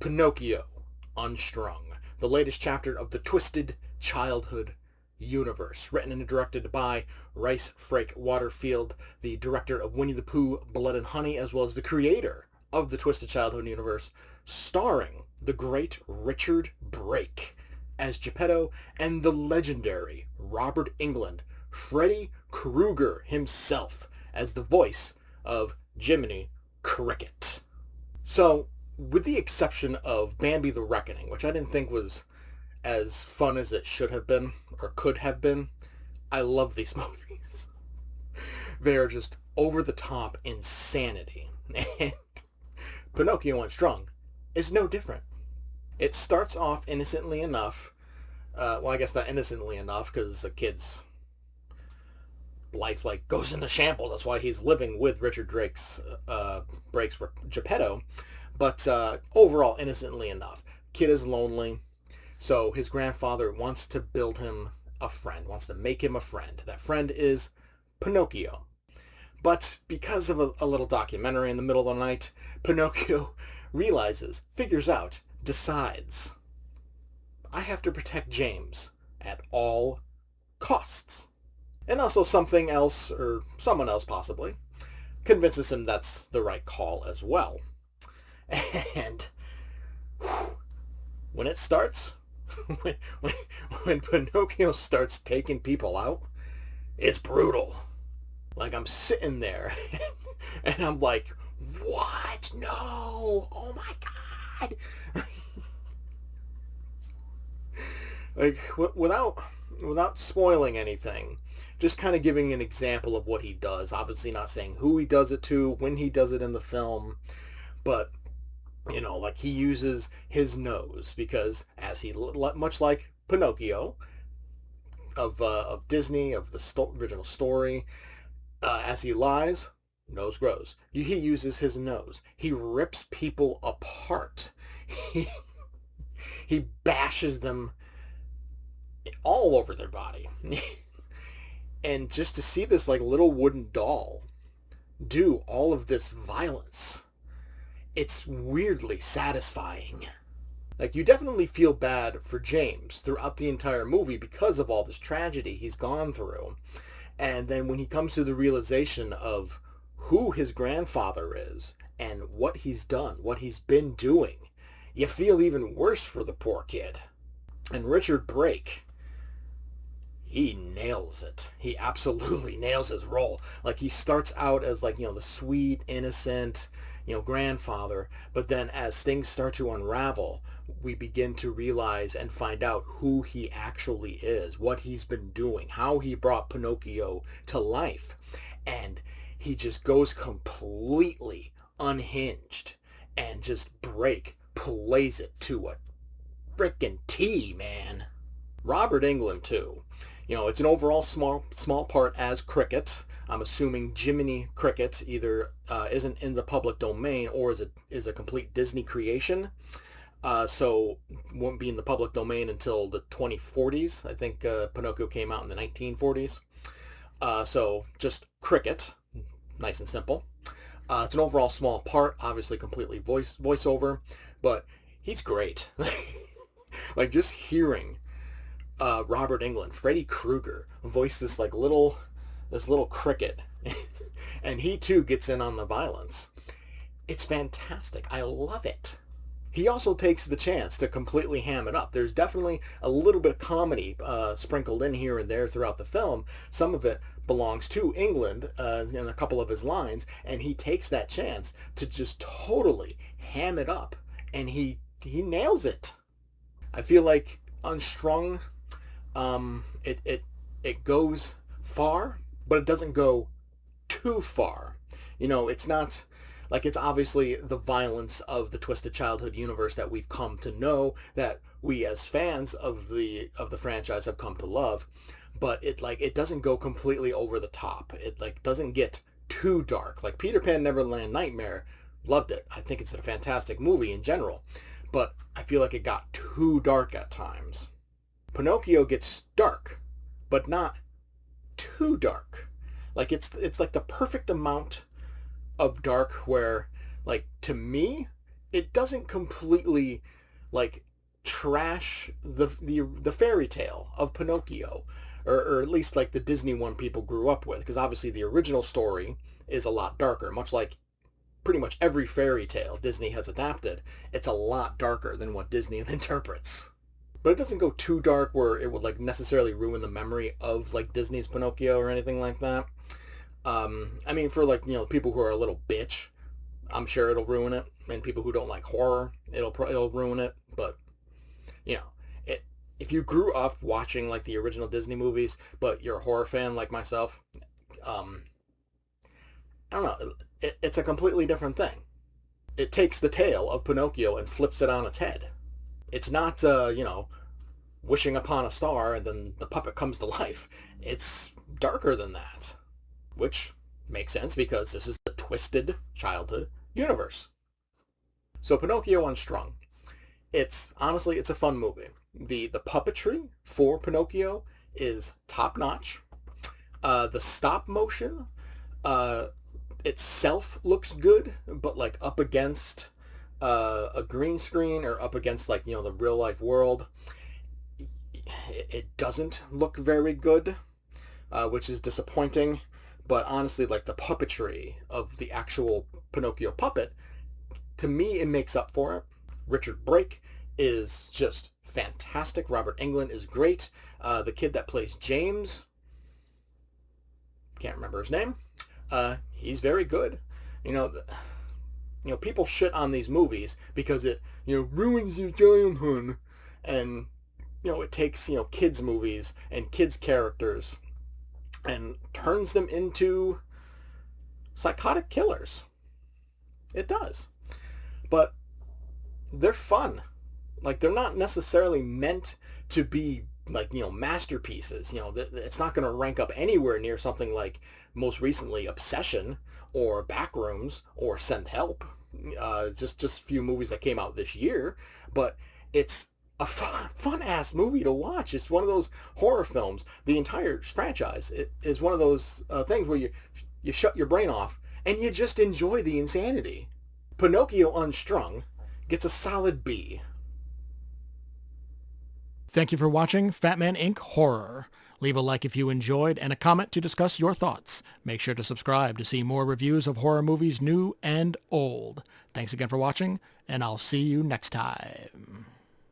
Pinocchio Unstrung, the latest chapter of the Twisted Childhood Universe, written and directed by Rhys Frake-Waterfield, the director of Winnie the Pooh, Blood and Honey, as well as the creator of the Twisted Childhood Universe, starring the great Richard Brake as Geppetto and the legendary Robert Englund, Freddy Krueger himself, as the voice of Jiminy Cricket. So, with the exception of Bambi the Reckoning, which I didn't think was as fun as it should have been, or could have been, I love these movies. They're just over-the-top insanity. And Pinocchio Unstrung is no different. It starts off innocently enough. Well, I guess not innocently enough, because a kid's life goes into shambles. That's why he's living with Richard Brake's Geppetto. But overall, innocently enough. Kid is lonely, so his grandfather wants to build him a friend, wants to make him a friend. That friend is Pinocchio. But because of a little documentary in the middle of the night, Pinocchio figures out, decides, I have to protect James at all costs. And also something else, or someone else possibly, convinces him that's the right call as well. And when it starts, when Pinocchio starts taking people out, it's brutal. I'm sitting there, and I'm like, what? No! Oh my God! Without spoiling anything, just kind of giving an example of what he does. Obviously not saying who he does it to, when he does it in the film, but he uses his nose because, much like Pinocchio of Disney, of the original story, as he lies, nose grows. He uses his nose. He rips people apart. He bashes them all over their body. And just to see this little wooden doll do all of this violence, it's weirdly satisfying. You definitely feel bad for James throughout the entire movie because of all this tragedy he's gone through. And then when he comes to the realization of who his grandfather is and what he's done, what he's been doing, you feel even worse for the poor kid. And Richard Brake, he nails it. He absolutely nails his role. He starts out as the sweet, innocent, grandfather, but then as things start to unravel, we begin to realize and find out who he actually is, what he's been doing, how he brought Pinocchio to life. And he just goes completely unhinged, and just Brake plays it to a frickin' T, man. Robert Englund, too. It's an overall small part as Cricket. I'm assuming Jiminy Cricket either isn't in the public domain or is a complete Disney creation. So won't be in the public domain until the 2040s. I think Pinocchio came out in the 1940s. So just Cricket, nice and simple. It's an overall small part, obviously completely voiceover, but he's great. Just hearing Robert Englund, Freddy Krueger, voice this little cricket, and he too gets in on the violence. It's fantastic. I love it. He also takes the chance to completely ham it up. There's definitely a little bit of comedy sprinkled in here and there throughout the film. Some of it belongs to Englund in a couple of his lines, and he takes that chance to just totally ham it up, and he nails it. I feel like Unstrung, it goes far, but it doesn't go too far. It's not it's obviously the violence of the Twisted Childhood universe that we've come to know, that we as fans of the franchise have come to love, but it doesn't go completely over the top. It doesn't get too dark. Peter Pan Neverland Nightmare, loved it. I think it's a fantastic movie in general, but I feel like it got too dark at times. Pinocchio gets dark, but not too dark. It's the perfect amount of dark where, to me, it doesn't completely like trash the fairy tale of Pinocchio, or at least like the Disney one people grew up with, because obviously the original story is a lot darker, much like pretty much every fairy tale Disney has adapted. It's a lot darker than what Disney interprets. But it doesn't go too dark where it would like necessarily ruin the memory of like Disney's Pinocchio or anything like that. I mean, for like, people who are a little bitch, I'm sure it'll ruin it, and people who don't like horror, it'll ruin it. But you know, if you grew up watching like the original Disney movies, but you're a horror fan like myself, I don't know, it's a completely different thing. It takes the tale of Pinocchio and flips it on its head. It's not, wishing upon a star and then the puppet comes to life. It's darker than that, which makes sense because this is the twisted childhood universe. So Pinocchio Unstrung. It's a fun movie. The puppetry for Pinocchio is top notch. The stop motion itself looks good, but like up against a green screen or up against like the real life world, it doesn't look very good, which is disappointing. But honestly, like the puppetry of the actual Pinocchio puppet, to me, it makes up for it. Richard Brake is just fantastic. Robert Englund is great. The kid that plays James, can't remember his name. He's very good. People shit on these movies because it, ruins your childhood, and it takes kids movies and kids characters and turns them into psychotic killers. It does. But they're fun. Like, they're not necessarily meant to be like, masterpieces. It's not going to rank up anywhere near something like most recently Obsession or Backrooms or Send Help. Just a few movies that came out this year. But it's a fun-ass movie to watch. It's one of those horror films. The entire franchise is one of those things where you shut your brain off and you just enjoy the insanity. Pinocchio Unstrung gets a solid B. Thank you for watching Fatman Inc Horror. Leave a like if you enjoyed and a comment to discuss your thoughts. Make sure to subscribe to see more reviews of horror movies new and old. Thanks again for watching, and I'll see you next time.